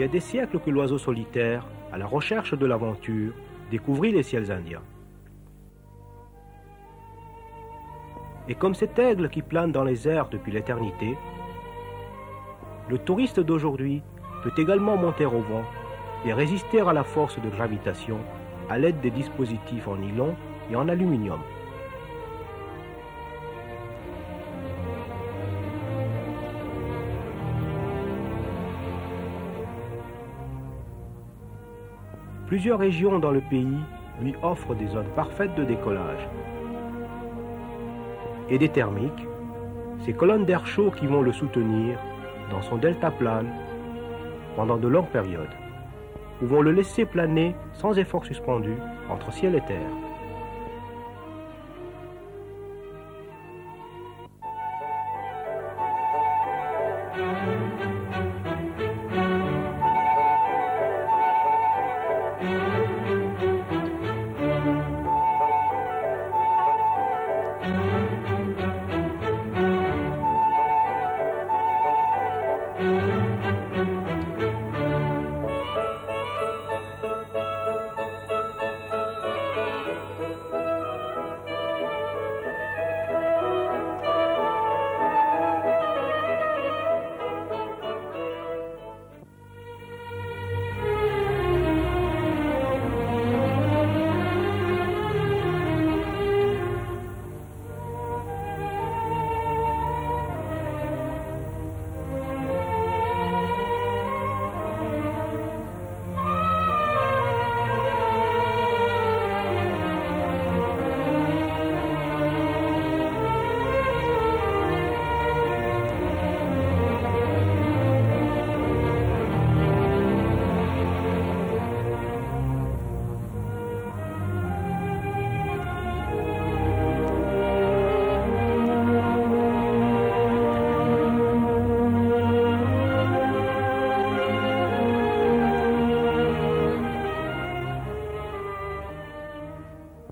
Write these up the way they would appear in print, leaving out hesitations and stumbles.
y a des siècles que l'oiseau solitaire, à la recherche de l'aventure, découvrit les ciels indiens. Et comme cet aigle qui plane dans les airs depuis l'éternité, le touriste d'aujourd'hui peut également monter au vent et résister à la force de gravitation à l'aide des dispositifs en nylon et en aluminium. Plusieurs régions dans le pays lui offrent des zones parfaites de décollage. Et des thermiques, ces colonnes d'air chaud qui vont le soutenir dans son deltaplane pendant de longues périodes, ou vont le laisser planer sans effort suspendu entre ciel et terre.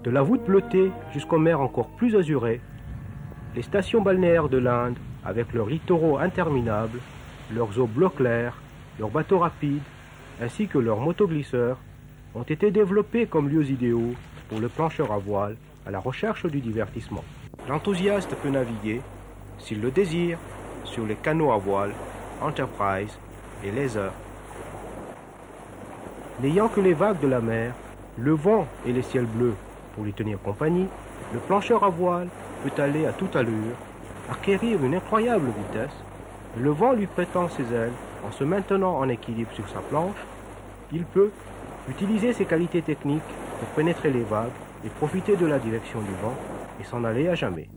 De la voûte bleutée jusqu'aux mers encore plus azurées, les stations balnéaires de l'Inde, avec leurs littoraux interminables, leurs eaux bleu clair, leurs bateaux rapides, ainsi que leurs motoglisseurs, ont été développées comme lieux idéaux pour le plancheur à voile à la recherche du divertissement. L'enthousiaste peut naviguer, s'il le désire, sur les canots à voile, Enterprise et Laser. N'ayant que les vagues de la mer, le vent et les ciels bleus pour lui tenir compagnie, le plancheur à voile peut aller à toute allure, acquérir une incroyable vitesse, et le vent lui prêtant ses ailes en se maintenant en équilibre sur sa planche, il peut utiliser ses qualités techniques pour pénétrer les vagues et profiter de la direction du vent et s'en aller à jamais.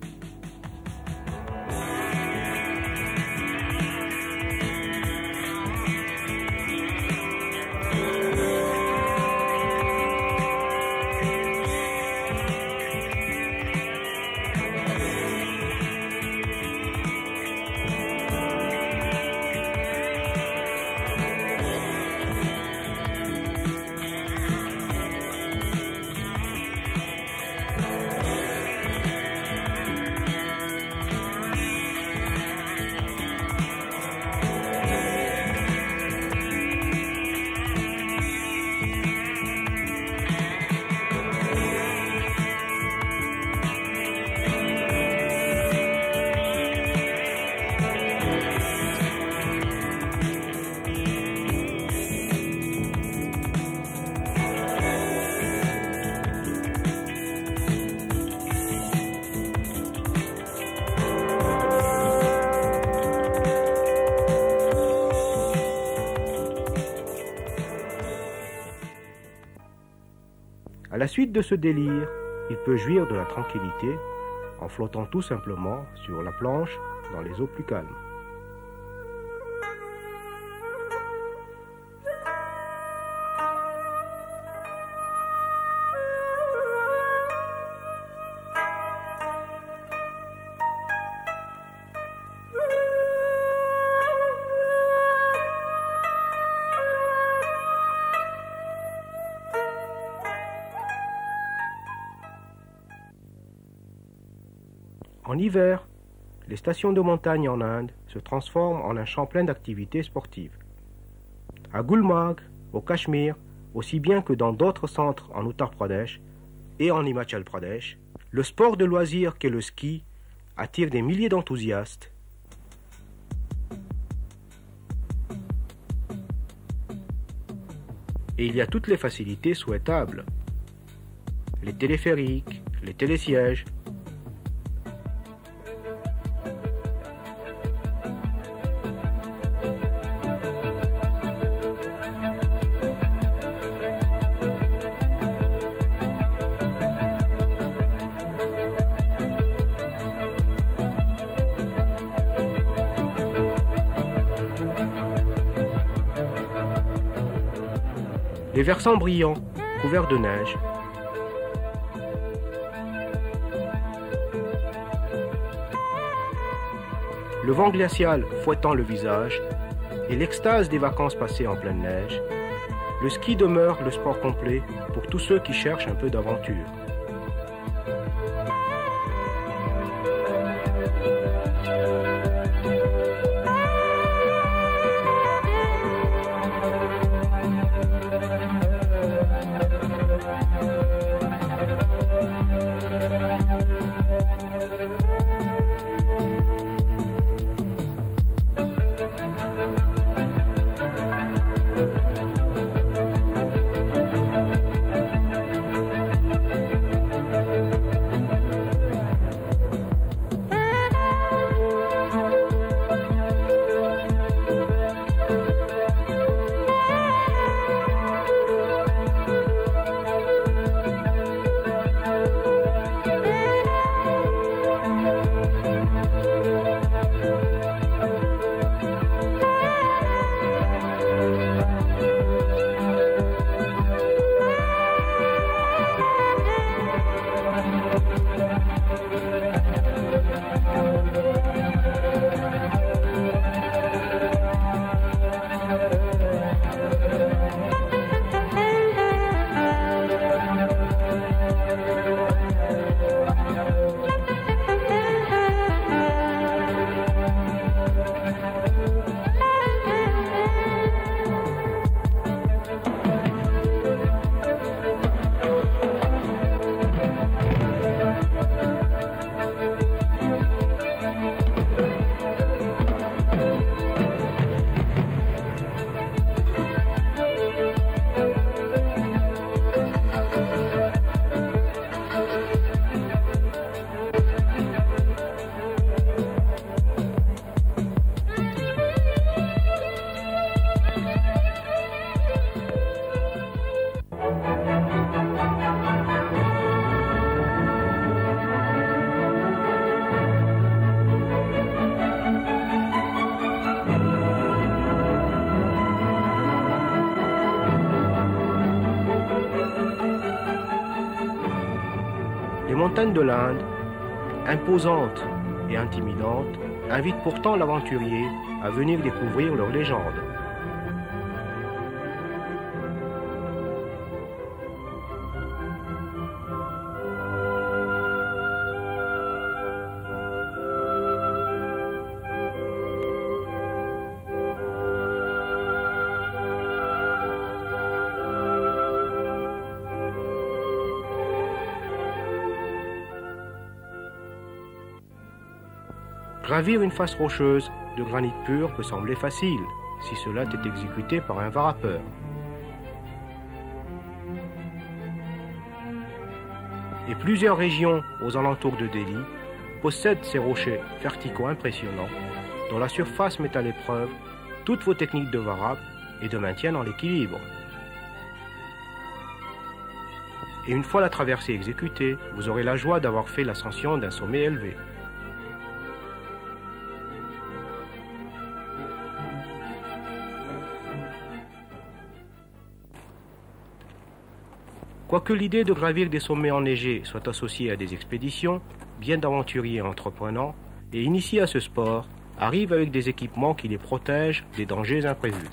À la suite de ce délire, il peut jouir de la tranquillité en flottant tout simplement sur la planche dans les eaux plus calmes. En hiver, les stations de montagne en Inde se transforment en un champ plein d'activités sportives. À Gulmarg, au Cachemire, aussi bien que dans d'autres centres en Uttar Pradesh et en Himachal Pradesh, le sport de loisir qu'est le ski attire des milliers d'enthousiastes. Et il y a toutes les facilités souhaitables. Les téléphériques, les télésièges. Les versants brillants, couverts de neige. Le vent glacial fouettant le visage et l'extase des vacances passées en pleine neige, le ski demeure le sport complet pour tous ceux qui cherchent un peu d'aventure. Les montagnes de l'Inde, imposantes et intimidantes, invitent pourtant l'aventurier à venir découvrir leur légende. Gravir une face rocheuse de granit pur peut sembler facile, si cela est exécuté par un varapeur. Et plusieurs régions aux alentours de Delhi possèdent ces rochers verticaux impressionnants, dont la surface met à l'épreuve toutes vos techniques de varap et de maintien dans l'équilibre. Et une fois la traversée exécutée, vous aurez la joie d'avoir fait l'ascension d'un sommet élevé. Quoique l'idée de gravir des sommets enneigés soit associée à des expéditions, bien d'aventuriers entreprenants et initiés à ce sport arrivent avec des équipements qui les protègent des dangers imprévus.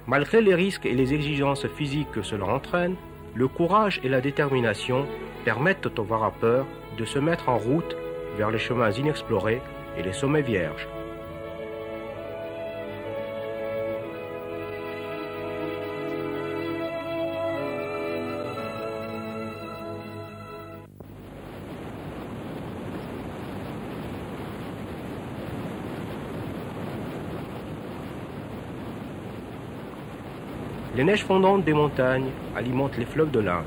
Malgré les risques et les exigences physiques que cela entraîne, le courage et la détermination permettent aux varapeurs de se mettre en route vers les chemins inexplorés et les sommets vierges. Les neiges fondantes des montagnes alimentent les fleuves de l'Inde.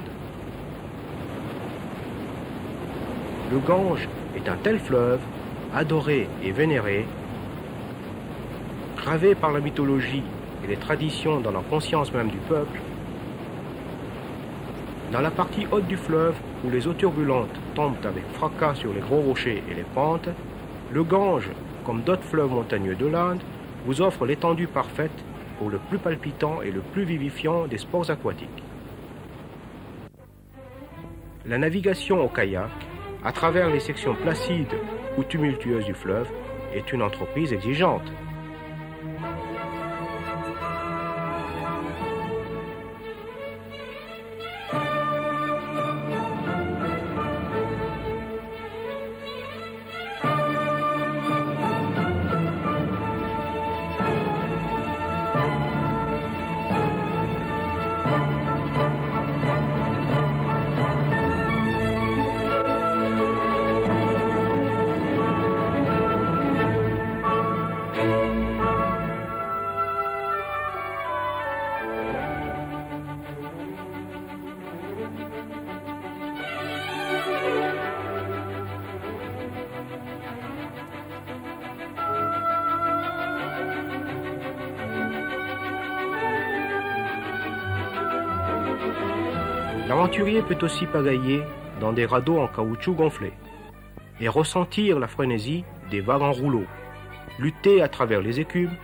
Le Gange est un tel fleuve, adoré et vénéré, gravé par la mythologie et les traditions dans la conscience même du peuple. Dans la partie haute du fleuve, où les eaux turbulentes tombent avec fracas sur les gros rochers et les pentes, le Gange, comme d'autres fleuves montagneux de l'Inde, vous offre l'étendue parfaite pour le plus palpitant et le plus vivifiant des sports aquatiques. La navigation au kayak, à travers les sections placides ou tumultueuses du fleuve, est une entreprise exigeante. L'aventurier peut aussi pagailler dans des radeaux en caoutchouc gonflé et ressentir la frénésie des vagues en rouleau, lutter à travers les écumes,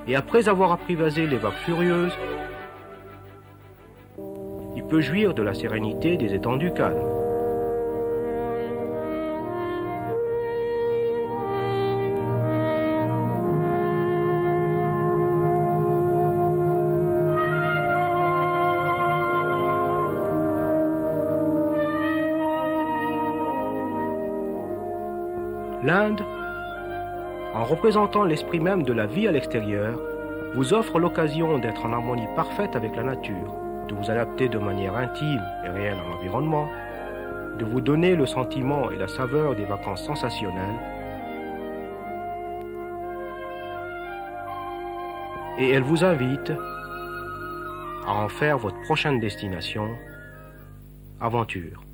et après avoir apprivoisé les vagues furieuses, il peut jouir de la sérénité des étendues calmes. L'Inde, en représentant l'esprit même de la vie à l'extérieur, vous offre l'occasion d'être en harmonie parfaite avec la nature, de vous adapter de manière intime et réelle à l'environnement, de vous donner le sentiment et la saveur des vacances sensationnelles, et elle vous invite à en faire votre prochaine destination, aventure.